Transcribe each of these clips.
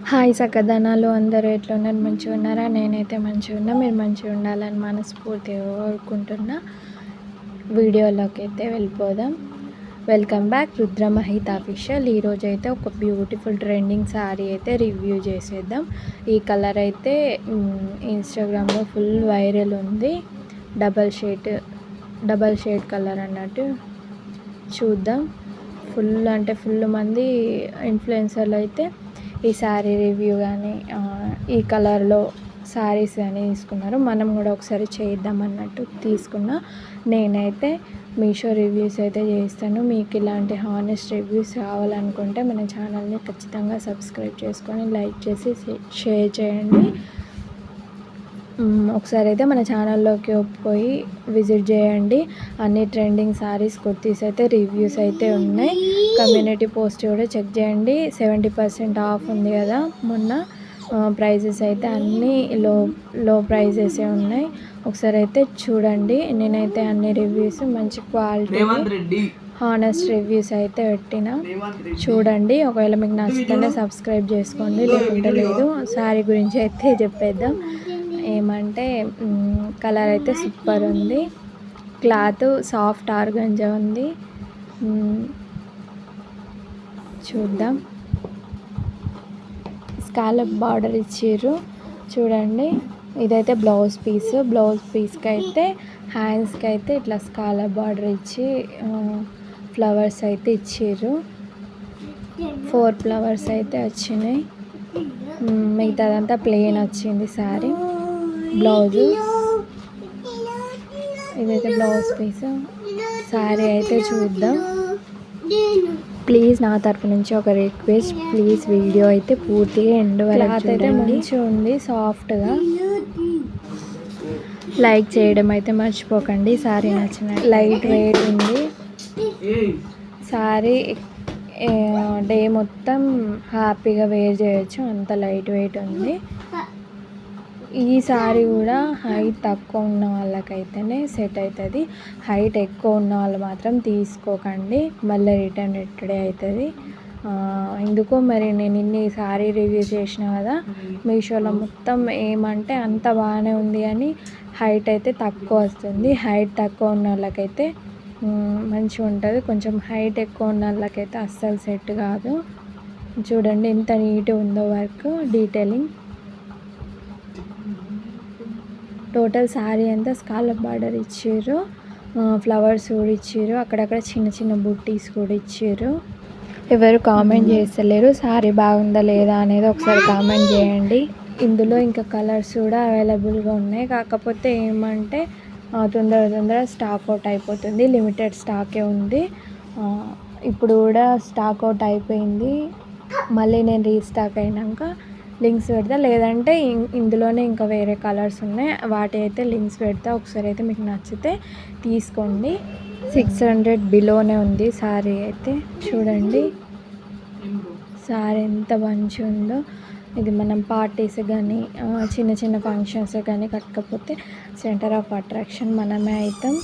Hi సకదనాలు అందరూ ఎట్లున్నారు? మంచిగా ఉన్నారా? నేనైతే మంచిగా ఉన్నా. మీరు మంచిగా ఉండాలని మనస్ఫూర్తిగా కోరుకుంటున్నా. వీడియోలోకి అయితే వెళ్ళిపోదాం. Welcome back Rudra Mahita official. ఈరోజు అయితే ఒక బ్యూటిఫుల్ ట్రెండింగ్ శారీ అయితే రివ్యూ చేసేద్దాం. ఈ కలర్ అయితే ఇన్స్టాగ్రామ్లో ఫుల్ వైరల్ ఉంది. డబల్ షేడ్ కలర్ అన్నట్టు. చూద్దాం. ఫుల్ మంది ఇన్ఫ్లుయెన్సర్లు అయితే ఈ శారీ రివ్యూ కానీ ఈ కలర్లో శారీస్ కానీ తీసుకున్నారు. మనం కూడా ఒకసారి చేద్దాం అన్నట్టు తీసుకున్నా. నేనైతే మీషో రివ్యూస్ అయితే చేస్తాను. మీకు ఇలాంటి హానెస్ట్ రివ్యూస్ కావాలనుకుంటే మన ఛానల్ని ఖచ్చితంగా సబ్స్క్రైబ్ చేసుకొని లైక్ చేసి షేర్ చేయండి. ఒకసారి అయితే మన ఛానల్లోకి పోయి విజిట్ చేయండి. అన్ని ట్రెండింగ్ శారీస్ కుర్తీస్ అయితే రివ్యూస్ అయితే ఉన్నాయి. కమ్యూనిటీ పోస్ట్ కూడా చెక్ చేయండి. 70% ఆఫ్ ఉంది కదా మొన్న. ప్రైజెస్ అయితే అన్నీ లో ప్రైజెసే ఉన్నాయి. ఒకసారి అయితే చూడండి. నేనైతే అన్ని రివ్యూస్ మంచి క్వాలిటీ హానెస్ట్ రివ్యూస్ అయితే పెట్టిన. చూడండి. ఒకవేళ మీకు నచ్చితేనే సబ్స్క్రైబ్ చేసుకోండి, లేకుంటే లేదు. శారీ గురించి అయితే చెప్పేద్దాం. ఏమంటే కలర్ అయితే సూపర్ ఉంది. క్లాత్ సాఫ్ట్ ఆర్గంజా ఉంది. చూద్దాం. స్కాలప్ బార్డర్ ఇచ్చిర్రు చూడండి. ఇదైతే బ్లౌజ్ పీస్కి అయితే హ్యాండ్స్కి అయితే ఇట్లా స్కాలప్ బార్డర్ ఇచ్చి ఫ్లవర్స్ అయితే ఇచ్చిర్రు. 4 ఫ్లవర్స్ అయితే వచ్చినాయి. మిగతాదంతా ప్లెయిన్ వచ్చింది శారీ. బ్లౌజు ఇదైతే బ్లౌజ్ పీస్. శారీ అయితే చూద్దాం. ప్లీజ్ నా తరపు నుంచి ఒక రిక్వెస్ట్, ప్లీజ్ వీడియో అయితే పూర్తిగా ఎండ్ వరకు అయితే మంచిగా ఉంది, సాఫ్ట్గా. లైక్ చేయడం అయితే మర్చిపోకండి. శారీ నచ్చిన లైట్ వెయిట్ ఉంది శారీ. డే మొత్తం హ్యాపీగా వేర్ చేయొచ్చు, అంత లైట్ వెయిట్ ఉంది. ఈ శారీ కూడా హైట్ తక్కువ ఉన్న వాళ్ళకైతేనే సెట్ అవుతుంది. హైట్ ఎక్కువ ఉన్న వాళ్ళు మాత్రం తీసుకోకండి, మళ్ళీ రిటర్న్ ఎట్టుడే అవుతుంది. ఎందుకో మరి నేను ఇన్ని శారీ రివ్యూ చేసిన కదా మీషోలో, మొత్తం ఏమంటే అంత బాగానే ఉంది అని హైట్ అయితే తక్కువ వస్తుంది. హైట్ తక్కువ ఉన్న వాళ్ళకైతే మంచిగా ఉంటుంది. కొంచెం హైట్ ఎక్కువ ఉన్న వాళ్ళకైతే అస్సలు సెట్ కాదు. చూడండి ఎంత నీట్గా ఉందో వర్క్, డీటెయిలింగ్. టోటల్ శారీ అంతా స్కాలప్ బార్డర్ ఇచ్చారు. ఫ్లవర్స్ కూడా ఇచ్చారు. అక్కడక్కడ చిన్న చిన్న బుట్టీస్ కూడా ఇచ్చారు. ఎవరు కామెంట్ చేస్తలేరు శారీ బాగుందా లేదా అనేది ఒకసారి కామెంట్ చేయండి. ఇందులో ఇంకా కలర్స్ కూడా అవైలబుల్గా ఉన్నాయి. కాకపోతే ఏమంటే తొందర స్టాక్ అవుట్ అయిపోతుంది. లిమిటెడ్ స్టాకే ఉంది. ఇప్పుడు కూడా స్టాక్ అవుట్ అయిపోయింది. మళ్ళీ నేను రీస్టాక్ అయినాక లింక్స్ పెడతా, లేదంటే ఇందులోనే ఇంకా వేరే కలర్స్ ఉన్నాయి, వాటి అయితే లింక్స్ పెడతా. ఒకసారి అయితే మీకు నచ్చితే తీసుకోండి. 600 బిలోనే ఉంది శారీ అయితే. చూడండి శారీ ఎంత మంచిగా ఉందో. ఇది మనం పార్టీస్ కానీ చిన్న చిన్న ఫంక్షన్స్ కానీ కట్టకపోతే సెంటర్ ఆఫ్ అట్రాక్షన్ మనమే అవుతాం.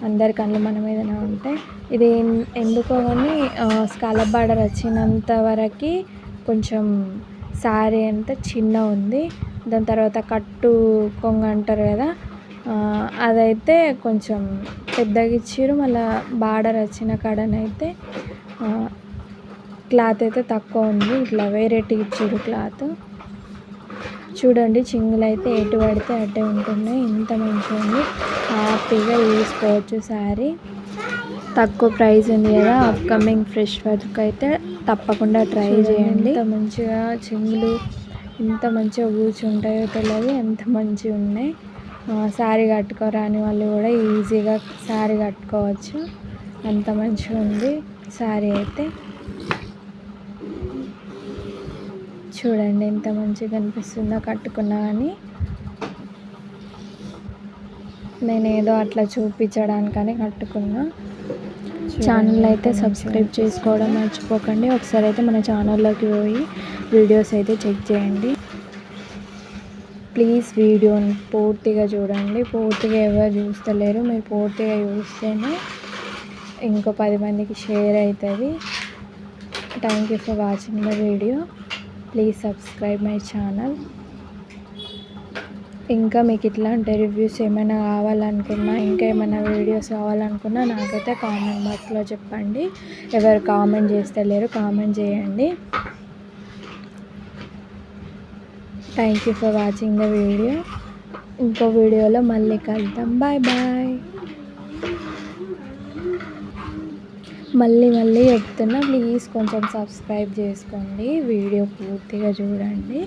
అందరి కళ్ళు మన మీదనే ఉంటాయి. ఇది ఎందుకో కానీ స్కాలప్ బార్డర్ వచ్చినంత వరకు కొంచెం శారీ అంతా చిన్న ఉంది. దాని తర్వాత కట్టు కొంగు అంటారు కదా, అదైతే కొంచెం పెద్దగా ఇచ్చిర్రు. మళ్ళీ బార్డర్ వచ్చిన కాడనైతే క్లాత్ అయితే తక్కువ ఉంది. ఇట్లా వేరేటి ఇచ్చిర్రు క్లాత్. చూడండి చింగులు అయితే ఎటు పడితే అట్టే ఉంటున్నాయి. ఇంత మంచిగా ఉంది, హ్యాపీగా తీసుకోవచ్చు శారీ. తక్కువ ప్రైస్ ఉంది కదా, అప్కమింగ్ ఫ్రెష్ వర్క్ అయితే తప్పకుండా ట్రై చేయండి. ఎంత మంచిగా చింగులు ఎంత మంచిగా కూర్చుంటాయో తెలియదు, ఎంత మంచిగా ఉన్నాయి. శారీ కట్టుకోరాని వాళ్ళు కూడా ఈజీగా శారీ కట్టుకోవచ్చు, అంత మంచిగా ఉంది శారీ అయితే. చూడండి ఎంత మంచిగా కనిపిస్తుందో కట్టుకున్నా అని. నేను ఏదో అట్లా చూపించడానికని కట్టుకున్నా. ఛానల్ అయితే సబ్స్క్రైబ్ చేసుకోవడం మర్చిపోకండి. ఒకసారి అయితే మన ఛానల్లోకి పోయి వీడియోస్ అయితే చెక్ చేయండి. ప్లీజ్ వీడియోని పూర్తిగా చూడండి. పూర్తిగా ఎవరు చూస్తలేరు, మీరు పూర్తిగా చూస్తేనే ఇంకో 10 మందికి షేర్ అవుతుంది. Thank you for watching the video. Please subscribe my channel. ఇంకా మీకు ఇట్లాంటి రివ్యూస్ ఏమైనా కావాలనుకున్నా, ఇంకా ఏమైనా వీడియోస్ కావాలనుకున్నా నాకైతే కామెంట్ బాక్స్లో చెప్పండి. ఎవరు కామెంట్ చేస్తలేరు, కామెంట్ చేయండి. Thank you for watching the video. ఇంకో వీడియోలో మళ్ళీ కలుద్దాం. Bye bye. మళ్ళీ చెప్తున్నా, ప్లీజ్ కొంచెం సబ్స్క్రైబ్ చేసుకోండి. వీడియో పూర్తిగా చూడండి.